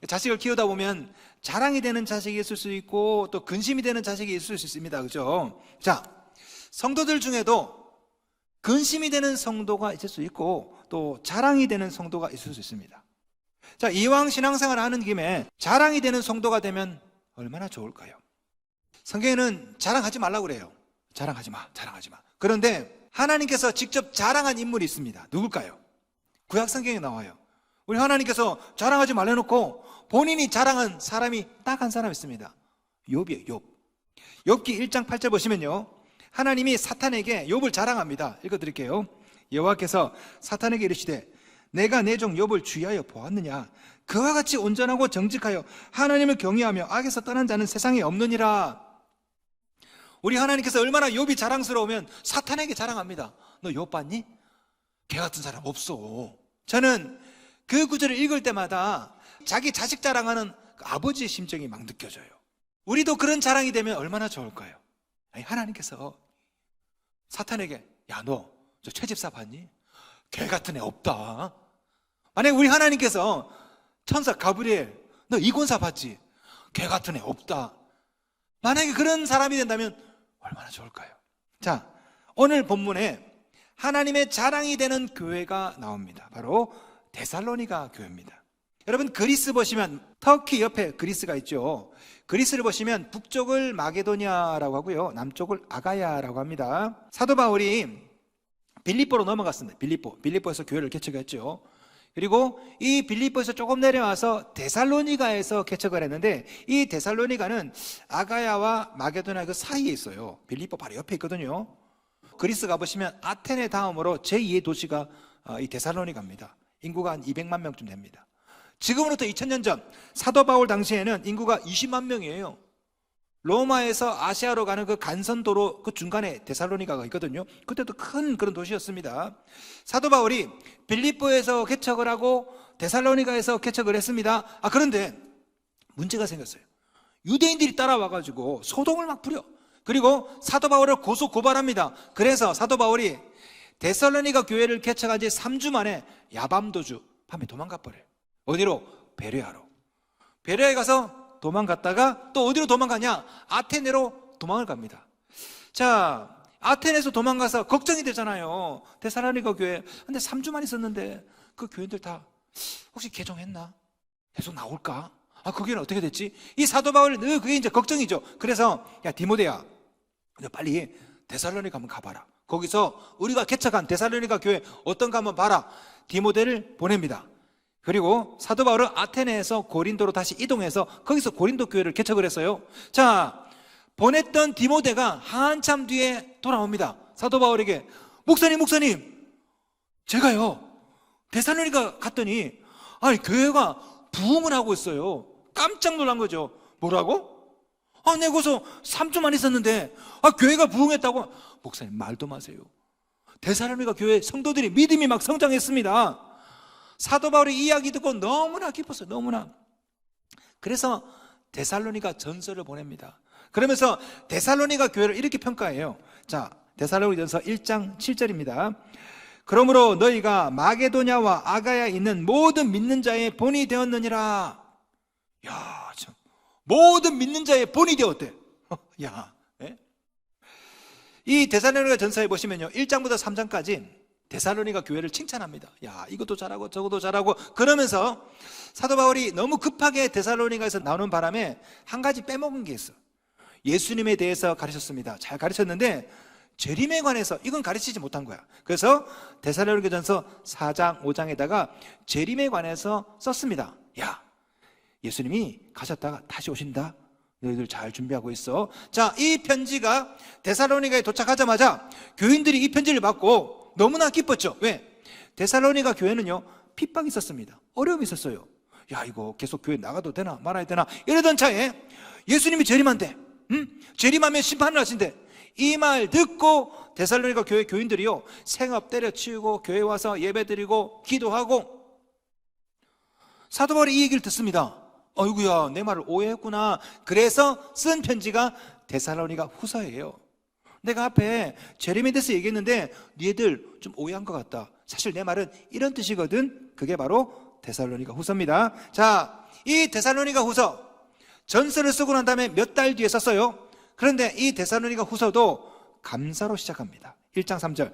자식을 키우다 보면 자랑이 되는 자식이 있을 수 있고 또 근심이 되는 자식이 있을 수 있습니다. 그죠? 자, 성도들 중에도 근심이 되는 성도가 있을 수 있고 또 자랑이 되는 성도가 있을 수 있습니다. 자, 이왕 신앙생활을 하는 김에 자랑이 되는 성도가 되면 얼마나 좋을까요? 성경에는 자랑하지 말라고 그래요. 자랑하지 마, 자랑하지 마. 그런데 하나님께서 직접 자랑한 인물이 있습니다. 누굴까요? 구약 성경에 나와요. 우리 하나님께서 자랑하지 말라놓고 본인이 자랑한 사람이 딱 한 사람 있습니다. 욥이에요, 욥. 욥기 1장 8절 보시면요, 하나님이 사탄에게 욥을 자랑합니다. 읽어드릴게요. 여호와께서 사탄에게 이르시되 내가 내 종 욥을 주의하여 보았느냐? 그와 같이 온전하고 정직하여 하나님을 경외하며 악에서 떠난 자는 세상에 없느니라. 우리 하나님께서 얼마나 욥이 자랑스러우면 사탄에게 자랑합니다. 너 욥 봤니? 걔 같은 사람 없어. 저는 그 구절을 읽을 때마다 자기 자식 자랑하는 그 아버지의 심정이 막 느껴져요. 우리도 그런 자랑이 되면 얼마나 좋을까요? 아니, 하나님께서 사탄에게 야, 너 저 최집사 봤니? 걔 같은 애 없다. 만약에 우리 하나님께서 천사 가브리엘 너 이권사 봤지? 걔 같은 애 없다. 만약에 그런 사람이 된다면 얼마나 좋을까요? 자, 오늘 본문에 하나님의 자랑이 되는 교회가 나옵니다. 바로 데살로니가 교회입니다. 여러분, 그리스 보시면 터키 옆에 그리스가 있죠. 그리스를 보시면 북쪽을 마게도니아라고 하고요, 남쪽을 아가야라고 합니다. 사도 바울이 빌립보로 넘어갔습니다. 빌립보에서 교회를 개척했죠. 그리고 이 빌립보에서 조금 내려와서 데살로니가에서 개척을 했는데, 이 데살로니가는 아가야와 마게도냐 그 사이에 있어요. 빌립보 바로 옆에 있거든요. 그리스 가보시면 아테네 다음으로 제2의 도시가 이 데살로니가입니다. 인구가 한 200만 명쯤 됩니다. 지금으로부터 2000년 전 사도 바울 당시에는 인구가 20만 명이에요. 로마에서 아시아로 가는 그 간선도로 그 중간에 데살로니가가 있거든요. 그때도 큰 그런 도시였습니다. 사도 바울이 빌립보에서 개척을 하고 데살로니가에서 개척을 했습니다. 그런데 문제가 생겼어요. 유대인들이 따라와가지고 소동을 막 부려. 그리고 사도 바울을 고발합니다. 그래서 사도 바울이 데살로니가 교회를 개척한 지 3주 만에 야밤도주 밤에 도망가 버려요. 어디로? 베레아로. 베레아에 가서 도망갔다가 또 어디로 도망가냐? 아테네로 도망을 갑니다. 자, 아테네에서 도망가서 걱정이 되잖아요. 데살로니가 교회. 근데 3주만 있었는데 그 교인들 다 혹시 개종했나? 계속 나올까? 그 교회는 어떻게 됐지? 이 사도 바울이 늘 그게 이제 걱정이죠. 그래서 야, 디모데야, 너 빨리 데살로니가 한번 가봐라. 거기서 우리가 개척한 데살로니가 교회 어떤가 한번 봐라. 디모데를 보냅니다. 그리고 사도 바울은 아테네에서 고린도로 다시 이동해서 거기서 고린도 교회를 개척을 했어요. 자, 보냈던 디모데가 한참 뒤에 돌아옵니다. 사도 바울에게 목사님 제가요 데살로니가 갔더니 교회가 부흥을 하고 있어요. 깜짝 놀란 거죠. 뭐라고? 내가 거기서 3주만 있었는데 교회가 부흥했다고. 목사님 말도 마세요. 데살로니가 교회 성도들이 믿음이 막 성장했습니다. 사도 바울의 이야기 듣고 너무나 기뻤어요. 너무나. 그래서 데살로니가 전서를 보냅니다. 그러면서 데살로니가 교회를 이렇게 평가해요. 자, 데살로니가전서 1장 7절입니다. 그러므로 너희가 마게도냐와 아가야에 있는 모든 믿는 자의 본이 되었느니라. 야, 참, 모든 믿는 자의 본이 되었대. 야, 네? 이 데살로니가 전서에 보시면요, 1장부터 3장까지 데살로니가 교회를 칭찬합니다. 야, 이것도 잘하고 저것도 잘하고. 그러면서 사도 바울이 너무 급하게 데살로니가에서 나오는 바람에 한 가지 빼먹은 게 있어. 예수님에 대해서 가르쳤습니다. 잘 가르쳤는데 재림에 관해서 이건 가르치지 못한 거야. 그래서 데살로니가전서 4장 5장에다가 재림에 관해서 썼습니다. 야, 예수님이 가셨다가 다시 오신다. 너희들 잘 준비하고 있어. 자, 이 편지가 데살로니가에 도착하자마자 교인들이 이 편지를 받고 너무나 기뻤죠. 왜? 데살로니가 교회는요, 핍박이 있었습니다. 어려움이 있었어요. 야, 이거 계속 교회 나가도 되나 말아야 되나 이러던 차에 예수님이 재림한대. 재림하면 심판을 하신대. 이 말 듣고 데살로니가 교회 교인들이요, 생업 때려치우고 교회 와서 예배드리고 기도하고. 사도 바울이 이 얘기를 듣습니다. 어이구야, 내 말을 오해했구나. 그래서 쓴 편지가 데살로니가 후서예요. 내가 앞에 재림에 대해서 얘기했는데 니들 좀 오해한 것 같다. 사실 내 말은 이런 뜻이거든. 그게 바로 데살로니가 후서입니다. 자, 이 데살로니가 후서 전서를 쓰고 난 다음에 몇 달 뒤에 썼어요. 그런데 이 데살로니가 후서도 감사로 시작합니다. 1장 3절.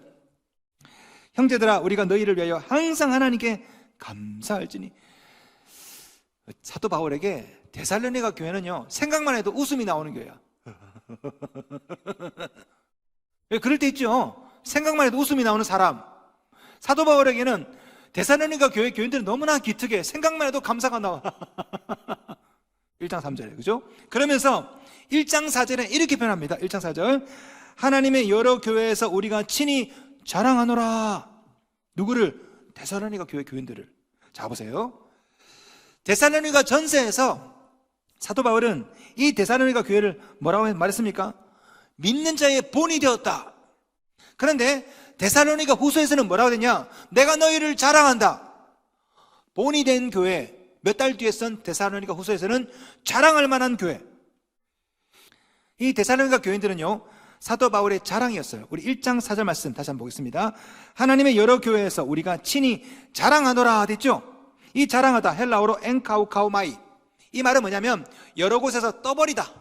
형제들아 우리가 너희를 위하여 항상 하나님께 감사할지니. 사도 바울에게 데살로니가 교회는요, 생각만 해도 웃음이 나오는 교회야. 그럴 때 있죠. 생각만 해도 웃음이 나오는 사람. 사도 바울에게는 데살로니가 교회 교인들은 너무나 기특해. 생각만 해도 감사가 나와. 1장 3절에, 그죠? 그러면서 1장 4절에 이렇게 표현합니다. 1장 4절. 하나님의 여러 교회에서 우리가 친히 자랑하노라. 누구를? 데살로니가 교회 교인들을. 자, 보세요. 데살로니가 전서에서 사도 바울은 이 데살로니가 교회를 뭐라고 말했습니까? 믿는 자의 본이 되었다. 그런데 데살로니가 후서에서는 뭐라고 되냐? 내가 너희를 자랑한다. 본이 된 교회. 몇 달 뒤에 쓴 데살로니가 후서에서는 자랑할 만한 교회. 이 데살로니가 교인들은요, 사도 바울의 자랑이었어요. 우리 1장 4절 말씀 다시 한번 보겠습니다. 하나님의 여러 교회에서 우리가 친히 자랑하노라 됐죠? 이 자랑하다 헬라어로 엔카우카우마이. 이 말은 뭐냐면 여러 곳에서 떠버리다.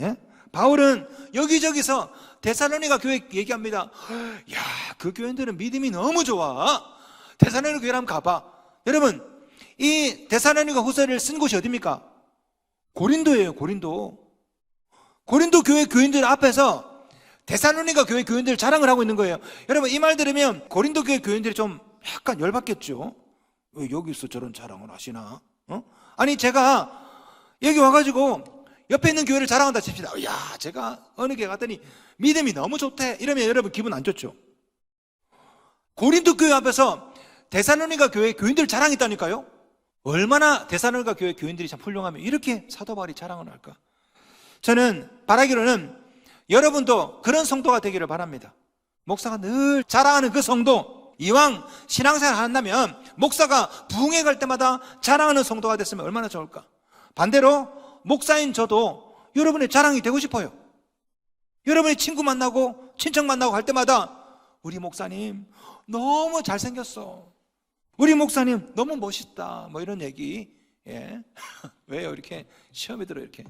예? 바울은 여기저기서 데살로니가 교회 얘기합니다. 야, 그 교인들은 믿음이 너무 좋아. 데살로니가 교회를 한번 가봐. 여러분, 이 데살로니가 후서를 쓴 곳이 어디입니까? 고린도예요. 고린도 교회 교인들 앞에서 데살로니가 교회 교인들 자랑을 하고 있는 거예요. 여러분, 이 말 들으면 고린도 교회 교인들이 좀 약간 열받겠죠. 왜 여기서 저런 자랑을 하시나? 아니, 제가 여기 와가지고 옆에 있는 교회를 자랑한다 칩시다. 야, 제가 어느 교회 갔더니 믿음이 너무 좋대. 이러면 여러분 기분 안 좋죠. 고린도 교회 앞에서 데살로니가 교회 교인들 자랑했다니까요. 얼마나 데살로니가 교회 교인들이 참 훌륭하면 이렇게 사도 바울이 자랑을 할까? 저는 바라기로는 여러분도 그런 성도가 되기를 바랍니다. 목사가 늘 자랑하는 그 성도, 이왕 신앙생활 한다면 목사가 부흥회 갈 때마다 자랑하는 성도가 됐으면 얼마나 좋을까? 반대로 목사인 저도 여러분의 자랑이 되고 싶어요. 여러분의 친구 만나고 친척 만나고 갈 때마다 우리 목사님 너무 잘생겼어. 우리 목사님 너무 멋있다. 뭐 이런 얘기. 예. 왜요? 이렇게 시험에 들어 이렇게.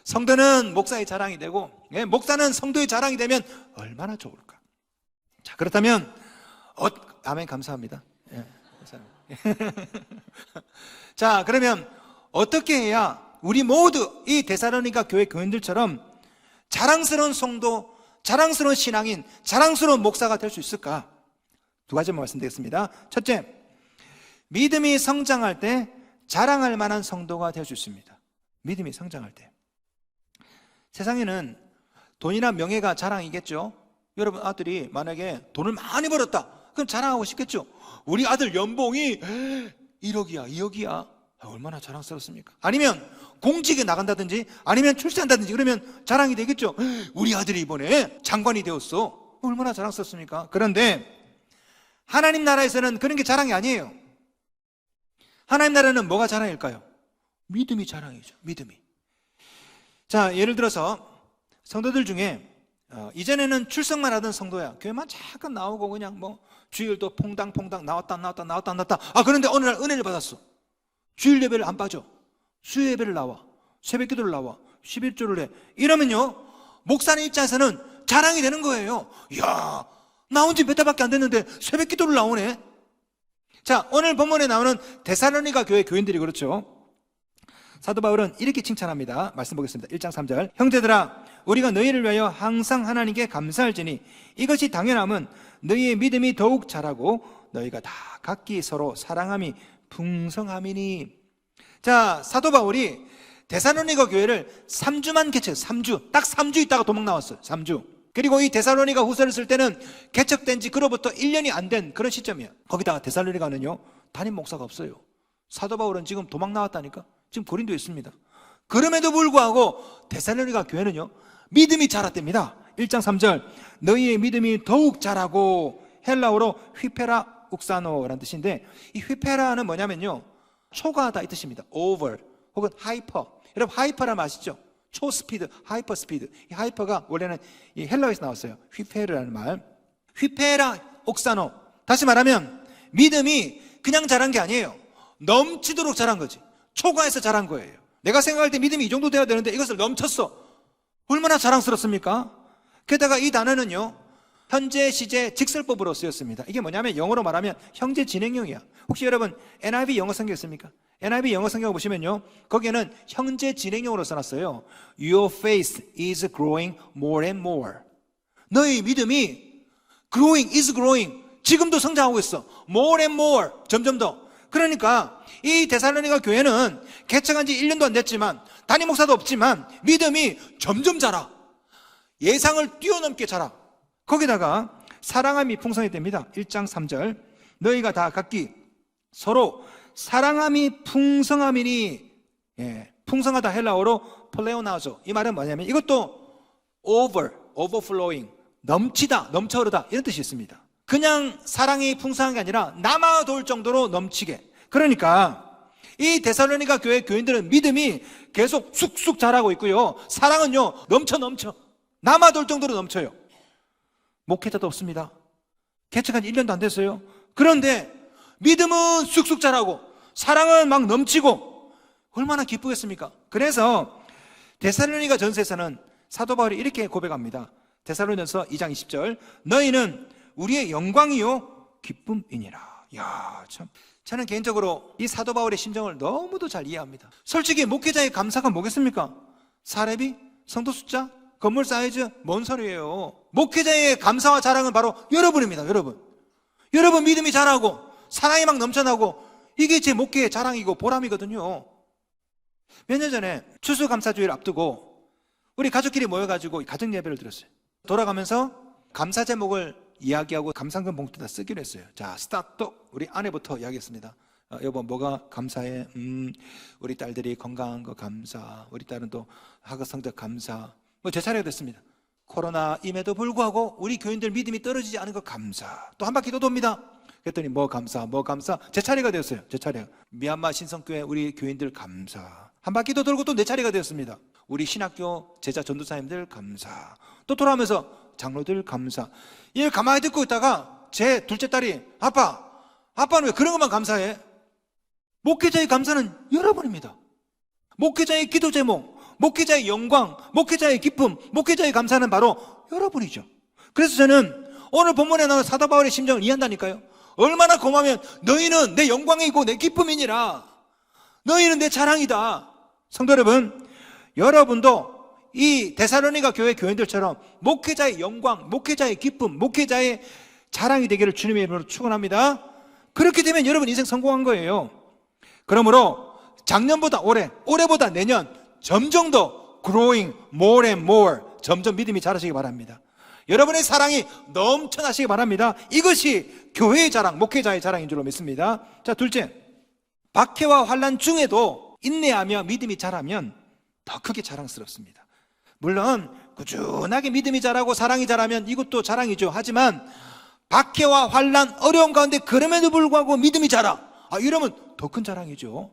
성도는 목사의 자랑이 되고, 예, 목사는 성도의 자랑이 되면 얼마나 좋을까? 자, 그렇다면 아멘, 감사합니다. 예, 감사합니다. 자, 그러면 어떻게 해야 우리 모두 이 데살로니가 교회 교인들처럼 자랑스러운 성도, 자랑스러운 신앙인, 자랑스러운 목사가 될 수 있을까? 두 가지만 말씀드리겠습니다. 첫째, 믿음이 성장할 때 자랑할 만한 성도가 될 수 있습니다. 믿음이 성장할 때. 세상에는 돈이나 명예가 자랑이겠죠. 여러분 아들이 만약에 돈을 많이 벌었다, 그럼 자랑하고 싶겠죠. 우리 아들 연봉이 1억이야 2억이야 얼마나 자랑스럽습니까? 아니면 공직에 나간다든지 아니면 출세한다든지 그러면 자랑이 되겠죠. 우리 아들이 이번에 장관이 되었어. 얼마나 자랑스럽습니까? 그런데 하나님 나라에서는 그런 게 자랑이 아니에요. 하나님 나라는 뭐가 자랑일까요? 믿음이 자랑이죠. 믿음이. 자, 예를 들어서 성도들 중에 이전에는 출석만 하던 성도야. 교회만 잠깐 나오고 그냥 뭐 주일도 퐁당퐁당 나왔다. 그런데 어느 날 은혜를 받았어. 주일 예배를 안 빠져. 수요 예배를 나와. 새벽 기도를 나와. 11조를 해. 이러면요, 목사님 입장에서는 자랑이 되는 거예요. 이야, 나온 지 몇 달밖에 안 됐는데 새벽 기도를 나오네. 자, 오늘 본문에 나오는 데살로니가 교회 교인들이 그렇죠. 사도 바울은 이렇게 칭찬합니다. 말씀 보겠습니다. 1장 3절. 형제들아 우리가 너희를 위하여 항상 하나님께 감사할지니 이것이 당연함은 너희의 믿음이 더욱 자라고 너희가 다 각기 서로 사랑함이 풍성함이니. 자, 사도 바울이 데살로니가 교회를 3주만 개척했어요. 3주. 딱 3주 있다가 도망 나왔어요. 3주. 그리고 이 데살로니가 후서를 쓸 때는 개척된 지 그로부터 1년이 안 된 그런 시점이에요. 거기다가 데살로니가는요, 담임 목사가 없어요. 사도 바울은 지금 도망 나왔다니까. 지금 고린도에 있습니다. 그럼에도 불구하고 데살로니가 교회는요, 믿음이 자랐답니다. 1장 3절. 너희의 믿음이 더욱 자라고. 헬라어로 휘페라 욱사노라는 뜻인데, 이 휘페라는 뭐냐면요, 초과하다 이 뜻입니다. over 혹은 하이퍼. 여러분 하이퍼라면 아시죠? 초스피드, 하이퍼 스피드. 이 하이퍼가 원래는 이 헬라어에서 나왔어요. 휘페르라는 말. 휘페라 옥사노. 다시 말하면 믿음이 그냥 자란 게 아니에요. 넘치도록 자란 거지. 초과해서 자란 거예요. 내가 생각할 때 믿음이 이 정도 돼야 되는데 이것을 넘쳤어. 얼마나 자랑스럽습니까? 게다가 이 단어는요, 현재 시제 직설법으로 쓰였습니다. 이게 뭐냐면 영어로 말하면 형제 진행형이야. 혹시 여러분 NIV 영어 성경 있습니까? NIV 영어 성경 보시면요, 거기에는 형제 진행형으로 써놨어요. Your faith is growing more and more. 너희 믿음이 growing is growing. 지금도 성장하고 있어. more and more. 점점 더. 그러니까 이 데살로니가 교회는 개척한 지 1년도 안 됐지만, 담임 목사도 없지만 믿음이 점점 자라. 예상을 뛰어넘게 자라. 거기다가 사랑함이 풍성히 됩니다. 1장 3절. 너희가 다 각기 서로 사랑함이 풍성함이니, 풍성하다 헬라어로 플레오나죠. 이 말은 뭐냐면 이것도 overflowing, 넘치다, 넘쳐흐르다 이런 뜻이 있습니다. 그냥 사랑이 풍성한 게 아니라 남아돌 정도로 넘치게. 그러니까 이 데살로니가 교회 교인들은 믿음이 계속 쑥쑥 자라고 있고요, 사랑은요 넘쳐 남아돌 정도로 넘쳐요. 목회자도 없습니다. 개척한 지 1년도 안 됐어요. 그런데 믿음은 쑥쑥 자라고 사랑은 막 넘치고 얼마나 기쁘겠습니까? 그래서 데살로니가 전서에서는 사도 바울이 이렇게 고백합니다. 데살로니전서 2장 20절. 너희는 우리의 영광이요 기쁨이니라. 야, 참. 저는 개인적으로 이 사도 바울의 심정을 너무도 잘 이해합니다. 솔직히 목회자의 감사가 뭐겠습니까? 사례비? 성도 숫자? 건물 사이즈? 뭔 소리예요? 목회자의 감사와 자랑은 바로 여러분입니다. 여러분 믿음이 자라고 사랑이 막 넘쳐나고, 이게 제 목회의 자랑이고 보람이거든요. 몇 년 전에 추수감사주의를 앞두고 우리 가족끼리 모여가지고 가정 예배를 드렸어요. 돌아가면서 감사 제목을 이야기하고 감상금 봉투에다 쓰기로 했어요. 자, 스타트. 우리 아내부터 이야기했습니다. 여보, 뭐가 감사해? 우리 딸들이 건강한 거 감사. 우리 딸은 또 학업 성적 감사. 제 차례가 됐습니다. 코로나임에도 불구하고 우리 교인들 믿음이 떨어지지 않은 거 감사. 또 한 바퀴 더 돕니다. 그랬더니 뭐 감사. 제 차례가 되었어요. 제 차례가. 미얀마 신성교회 우리 교인들 감사. 한 바퀴 더 돌고 또 내 차례가 되었습니다. 우리 신학교 제자 전도사님들 감사. 또 돌아오면서 장로들 감사. 이걸 가만히 듣고 있다가 제 둘째 딸이 아빠는 왜 그런 것만 감사해? 목회자의 감사는 여러분입니다. 목회자의 기도 제목, 목회자의 영광, 목회자의 기쁨, 목회자의 감사는 바로 여러분이죠. 그래서 저는 오늘 본문에 나온 사도 바울의 심정을 이해한다니까요. 얼마나 고마우면 너희는 내 영광이고 내 기쁨이니라. 너희는 내 자랑이다. 성도 여러분, 여러분도 이 데살로니가 교회 교인들처럼 목회자의 영광, 목회자의 기쁨, 목회자의 자랑이 되기를 주님의 이름으로 축원합니다. 그렇게 되면 여러분 인생 성공한 거예요. 그러므로 작년보다 올해보다 내년 점점 더 growing more and more, 점점 믿음이 자라시기 바랍니다. 여러분의 사랑이 넘쳐나시기 바랍니다. 이것이 교회의 자랑, 목회자의 자랑인 줄로 믿습니다. 자, 둘째, 박해와 환난 중에도 인내하며 믿음이 자라면 더 크게 자랑스럽습니다. 물론 꾸준하게 믿음이 자라고 사랑이 자라면 이것도 자랑이죠. 하지만 박해와 환난, 어려움 가운데 그럼에도 불구하고 믿음이 자라, 이러면 더 큰 자랑이죠.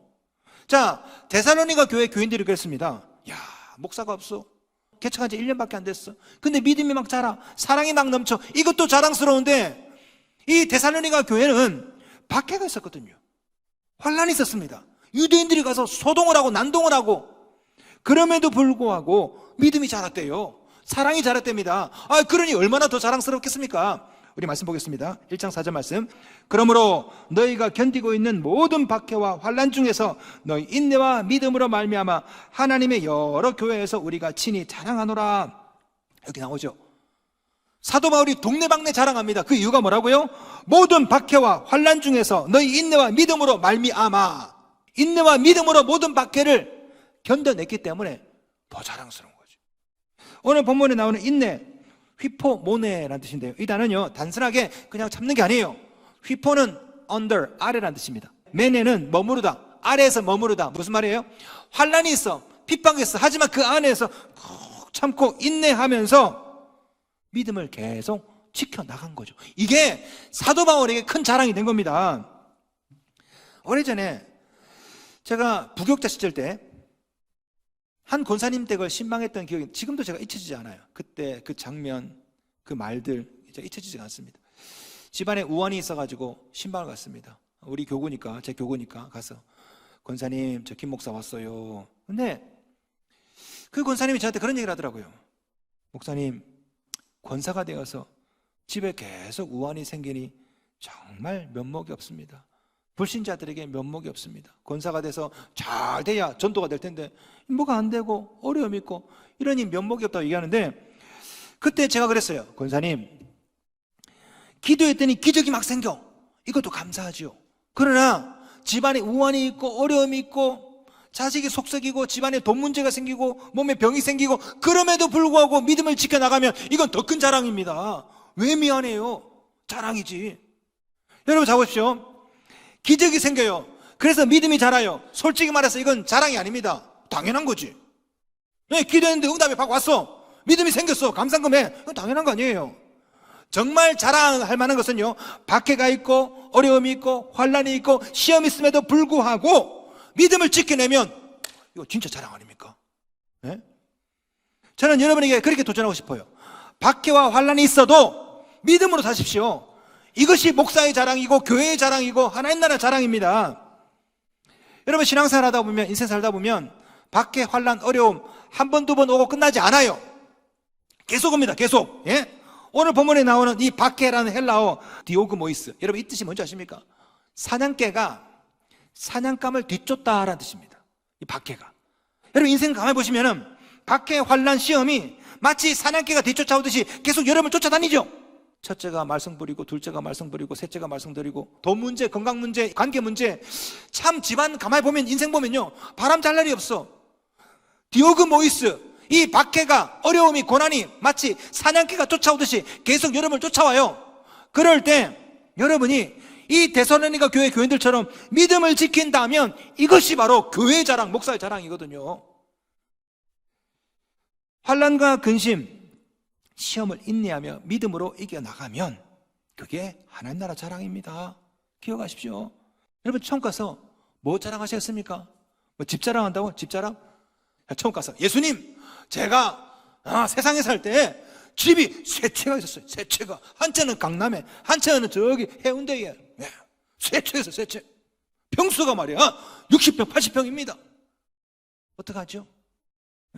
자, 데살로니가 교회 교인들이 그랬습니다. 야, 목사가 없어. 개척한 지 1년밖에 안 됐어. 근데 믿음이 막 자라, 사랑이 막 넘쳐. 이것도 자랑스러운데 이 데살로니가 교회는 박해가 있었거든요. 환난이 있었습니다. 유대인들이 가서 소동을 하고 난동을 하고, 그럼에도 불구하고 믿음이 자랐대요. 사랑이 자랐답니다. 그러니 얼마나 더 자랑스럽겠습니까? 우리 말씀 보겠습니다. 1장 4절 말씀. 그러므로 너희가 견디고 있는 모든 박해와 환난 중에서 너희 인내와 믿음으로 말미암아 하나님의 여러 교회에서 우리가 친히 자랑하노라. 여기 나오죠. 사도 바울이 동네방네 자랑합니다. 그 이유가 뭐라고요? 모든 박해와 환난 중에서 너희 인내와 믿음으로 말미암아, 인내와 믿음으로 모든 박해를 견뎌냈기 때문에 더 자랑스러운 거죠. 오늘 본문에 나오는 인내, 휘포모네라는 뜻인데요, 이 단어는요 단순하게 그냥 참는 게 아니에요. 휘포는 under, 아래라는 뜻입니다. 메네는 머무르다, 아래에서 머무르다. 무슨 말이에요? 환난이 있어, 핍박이 있어. 하지만 그 안에서 꼭 참고 인내하면서 믿음을 계속 지켜나간 거죠. 이게 사도 바울에게 큰 자랑이 된 겁니다. 오래전에 제가 부교육자 시절 때 한 권사님 댁을 신방했던 기억이 지금도 제가 잊혀지지 않아요. 그때 그 장면, 그 말들 잊혀지지 않습니다. 집안에 우환이 있어가지고 신방을 갔습니다. 우리 교구니까, 제 교구니까 가서, 권사님, 저 김 목사 왔어요. 근데 그 권사님이 저한테 그런 얘기를 하더라고요. 목사님, 권사가 되어서 집에 계속 우환이 생기니 정말 면목이 없습니다. 불신자들에게 면목이 없습니다. 권사가 돼서 잘 돼야 전도가 될 텐데 뭐가 안 되고 어려움이 있고 이러니 면목이 없다고 얘기하는데, 그때 제가 그랬어요. 권사님, 기도했더니 기적이 막 생겨. 이것도 감사하지요. 그러나 집안에 우환이 있고 어려움이 있고 자식이 속썩이고 집안에 돈 문제가 생기고 몸에 병이 생기고 그럼에도 불구하고 믿음을 지켜나가면 이건 더 큰 자랑입니다. 왜 미안해요? 자랑이지. 여러분 자 보십시오. 기적이 생겨요. 그래서 믿음이 자라요. 솔직히 말해서 이건 자랑이 아닙니다. 당연한 거지. 네, 기도했는데 응답이 받고 왔어. 믿음이 생겼어. 감상금 해. 이건 당연한 거 아니에요. 정말 자랑할 만한 것은요, 박해가 있고 어려움이 있고 환난이 있고 시험이 있음에도 불구하고 믿음을 지켜내면 이거 진짜 자랑 아닙니까? 네? 저는 여러분에게 그렇게 도전하고 싶어요. 박해와 환난이 있어도 믿음으로 사십시오. 이것이 목사의 자랑이고 교회의 자랑이고 하나님 나라 자랑입니다. 여러분 신앙생활 하다 보면, 인생 살다 보면 박해, 환난, 어려움 한 번, 두 번 오고 끝나지 않아요. 계속 옵니다. 계속. 예? 오늘 본문에 나오는 이 박해라는 헬라어 디오그모이스, 여러분 이 뜻이 뭔지 아십니까? 사냥개가 사냥감을 뒤쫓다라는 뜻입니다. 이 박해가. 여러분 인생 가만히 보시면은 박해, 환난, 시험이 마치 사냥개가 뒤쫓아오듯이 계속 여러분을 쫓아다니죠. 첫째가 말썽 부리고, 둘째가 말썽 부리고, 셋째가 말썽 부리고, 돈 문제, 건강 문제, 관계 문제. 참 집안 가만히 보면, 인생 보면요, 바람 잘 날이 없어. 디오그모이스, 이 박해가, 어려움이, 고난이 마치 사냥개가 쫓아오듯이 계속 여러분을 쫓아와요. 그럴 때 여러분이 이 데살로니가 교회 교인들처럼 믿음을 지킨다면 이것이 바로 교회의 자랑, 목사의 자랑이거든요. 환난과 근심, 시험을 인내하며 믿음으로 이겨나가면 그게 하나님 나라 자랑입니다. 기억하십시오. 여러분 처음 가서 뭐 자랑하셨습니까? 뭐 집 자랑한다고? 집 자랑? 처음 가서 예수님, 제가 세상에 살 때 집이 세 채가 있었어요. 세 채가. 한 채는 강남에, 한 채는 저기 해운대에. 네. 세 채에서 세 채. 평수가 말이야 60평, 80평입니다. 어떡하죠?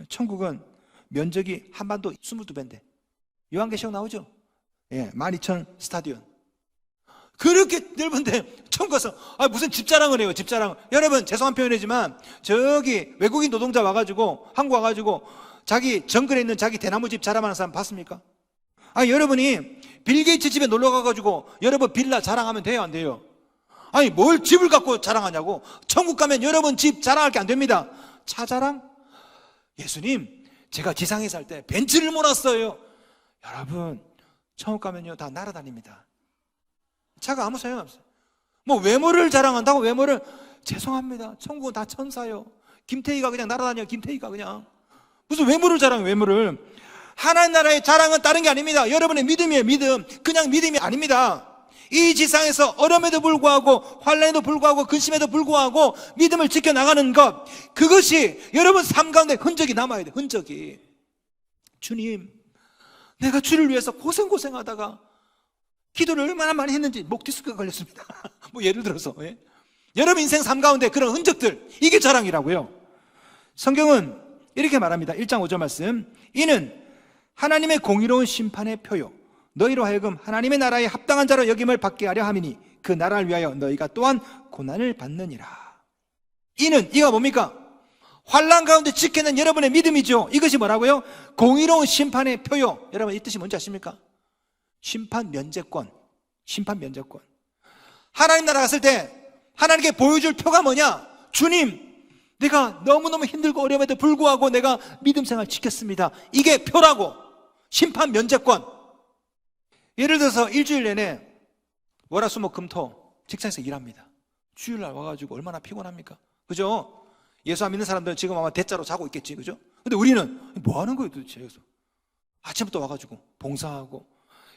천국은 면적이 한반도 22배인데 요한계시록 나오죠? 예, 12,000 스타디온. 그렇게 넓은데 처음 가서 무슨 집자랑을 해요. 집자랑. 여러분 죄송한 표현이지만 저기 외국인 노동자 와가지고 한국 와가지고 자기 정글에 있는 자기 대나무집 자랑하는 사람 봤습니까? 여러분이 빌 게이츠 집에 놀러 가가지고 여러분 빌라 자랑하면 돼요, 안 돼요? 아니 뭘 집을 갖고 자랑하냐고. 천국 가면 여러분 집 자랑할 게 안 됩니다. 차 자랑? 예수님, 제가 지상에 살 때 벤츠를 몰았어요. 여러분 천국 가면요 다 날아다닙니다. 차가 아무 소용없어요. 뭐 외모를 자랑한다고 외모를, 죄송합니다. 천국은 다 천사요. 김태희가 그냥 날아다녀요. 김태희가 그냥 무슨 외모를 자랑해. 외모를. 하나님 나라의 자랑은 다른 게 아닙니다. 여러분의 믿음이에요. 믿음. 그냥 믿음이 아닙니다. 이 지상에서 어려움에도 불구하고 환난에도 불구하고 근심에도 불구하고 믿음을 지켜나가는 것, 그것이 여러분 삶 가운데 흔적이 남아야 돼요. 흔적이. 주님, 내가 주를 위해서 고생하다가 기도를 얼마나 많이 했는지 목 디스크가 걸렸습니다. 뭐 예를 들어서. 예? 여러분 인생 삶 가운데 그런 흔적들, 이게 자랑이라고요. 성경은 이렇게 말합니다. 1장 5절 말씀. 이는 하나님의 공의로운 심판의 표요, 너희로 하여금 하나님의 나라에 합당한 자로 여김을 받게 하려 함이니 그 나라를 위하여 너희가 또한 고난을 받느니라. 이는, 이가 뭡니까? 환난 가운데 지키는 여러분의 믿음이죠. 이것이 뭐라고요? 공의로운 심판의 표요. 여러분 이 뜻이 뭔지 아십니까? 심판 면제권. 심판 면제권. 하나님 나라 갔을 때 하나님께 보여줄 표가 뭐냐? 주님, 내가 너무너무 힘들고 어려움에도 불구하고 내가 믿음 생활 지켰습니다. 이게 표라고. 심판 면제권. 예를 들어서 일주일 내내 월화수목금토 직장에서 일합니다. 주일날 와가지고 얼마나 피곤합니까? 그죠? 예수 안 믿는 사람들은 지금 아마 대자로 자고 있겠지, 그죠? 근데 우리는 뭐 하는 거예요 도대체? 여기서 아침부터 와가지고 봉사하고,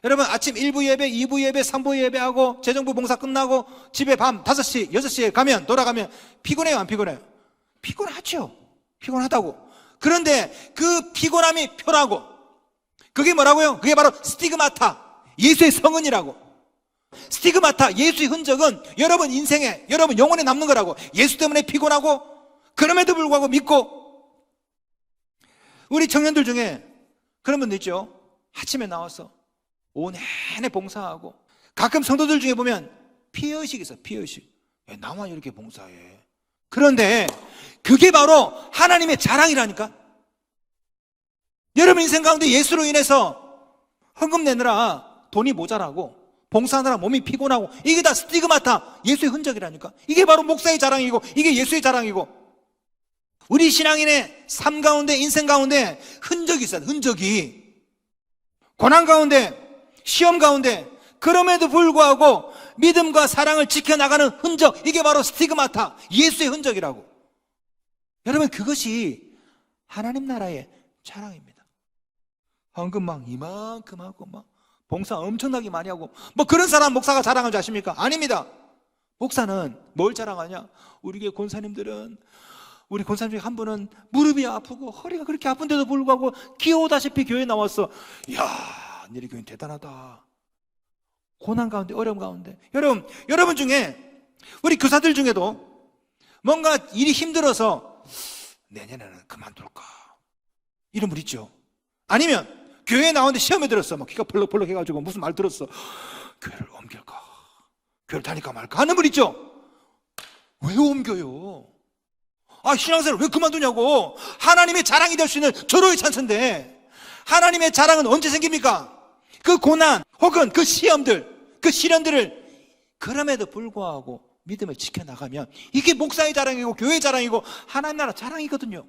여러분 아침 1부 예배, 2부 예배, 3부 예배하고 재정부 봉사 끝나고 집에 밤 5시, 6시에 가면, 돌아가면 피곤해요, 안 피곤해요? 피곤하죠. 피곤하다고. 그런데 그 피곤함이 표라고. 그게 뭐라고요? 그게 바로 스티그마타, 예수의 성은이라고. 스티그마타, 예수의 흔적은 여러분 인생에, 여러분 영혼에 남는 거라고. 예수 때문에 피곤하고 그럼에도 불구하고 믿고. 우리 청년들 중에 그런 분들 있죠. 아침에 나와서 온 내내 봉사하고, 가끔 성도들 중에 보면 피의식 있어. 피의식. 왜 나만 이렇게 봉사해? 그런데 그게 바로 하나님의 자랑이라니까. 여러분 인생 가운데 예수로 인해서 헌금 내느라 돈이 모자라고, 봉사하느라 몸이 피곤하고, 이게 다 스티그마타, 예수의 흔적이라니까. 이게 바로 목사의 자랑이고, 이게 예수의 자랑이고. 우리 신앙인의 삶 가운데, 인생 가운데 흔적이 있어요. 흔적이. 고난 가운데, 시험 가운데, 그럼에도 불구하고 믿음과 사랑을 지켜나가는 흔적, 이게 바로 스티그마타, 예수의 흔적이라고. 여러분, 그것이 하나님 나라의 자랑입니다. 헌금 막 이만큼 하고 막 봉사 엄청나게 많이 하고, 뭐 그런 사람 목사가 자랑할 줄 아십니까? 아닙니다. 목사는 뭘 자랑하냐? 우리 교회 권사님들은, 우리 권사님 중에 한 분은 무릎이 아프고 허리가 그렇게 아픈데도 불구하고 기어오다시피 교회에 나왔어. 이야, 너희 교회는 대단하다. 고난 가운데, 어려움 가운데. 여러분 중에, 우리 교사들 중에도 뭔가 일이 힘들어서 내년에는 그만둘까, 이런 분 있죠. 아니면 교회에 나오는데 시험에 들었어. 막 귀가 벌럭벌럭 해가지고 무슨 말 들었어. 교회를 옮길까, 교회를 다닐까 말까 하는 분 있죠. 왜 옮겨요? 아, 신앙생활 왜 그만두냐고. 하나님의 자랑이 될 수 있는 절호의 찬스인데, 하나님의 자랑은 언제 생깁니까? 그 고난 혹은 그 시험들, 그 시련들을 그럼에도 불구하고 믿음을 지켜나가면 이게 목사의 자랑이고 교회의 자랑이고 하나님 나라 자랑이거든요.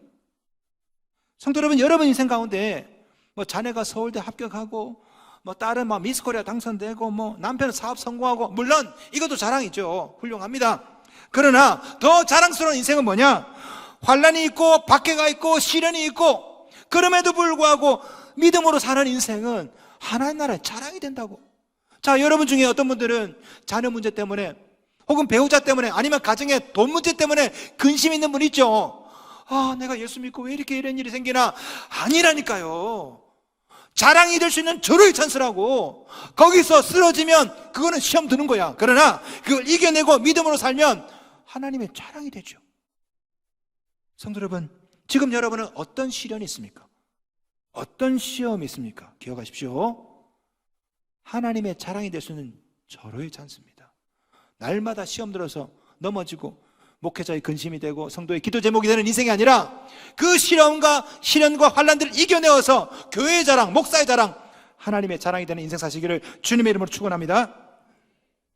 성도 여러분, 여러분 인생 가운데 뭐 자네가 서울대 합격하고, 뭐 딸은 막 미스코리아 당선되고, 뭐 남편은 사업 성공하고, 물론 이것도 자랑이죠. 훌륭합니다. 그러나 더 자랑스러운 인생은 뭐냐? 환난이 있고 박해가 있고 시련이 있고, 그럼에도 불구하고 믿음으로 사는 인생은 하나님 나라의 자랑이 된다고. 자, 여러분 중에 어떤 분들은 자녀 문제 때문에 혹은 배우자 때문에 아니면 가정의 돈 문제 때문에 근심 있는 분 있죠. 아, 내가 예수 믿고 왜 이렇게 이런 일이 생기나. 아니라니까요. 자랑이 될 수 있는 절호의 찬스라고. 거기서 쓰러지면 그거는 시험 드는 거야. 그러나 그걸 이겨내고 믿음으로 살면 하나님의 자랑이 되죠. 성도 여러분, 지금 여러분은 어떤 시련이 있습니까? 어떤 시험이 있습니까? 기억하십시오. 하나님의 자랑이 될 수 있는 절호의 찬스입니다. 날마다 시험 들어서 넘어지고 목회자의 근심이 되고 성도의 기도 제목이 되는 인생이 아니라, 그 시련과 환난들을 이겨내어서 교회의 자랑, 목사의 자랑, 하나님의 자랑이 되는 인생 사시기를 주님의 이름으로 축원합니다.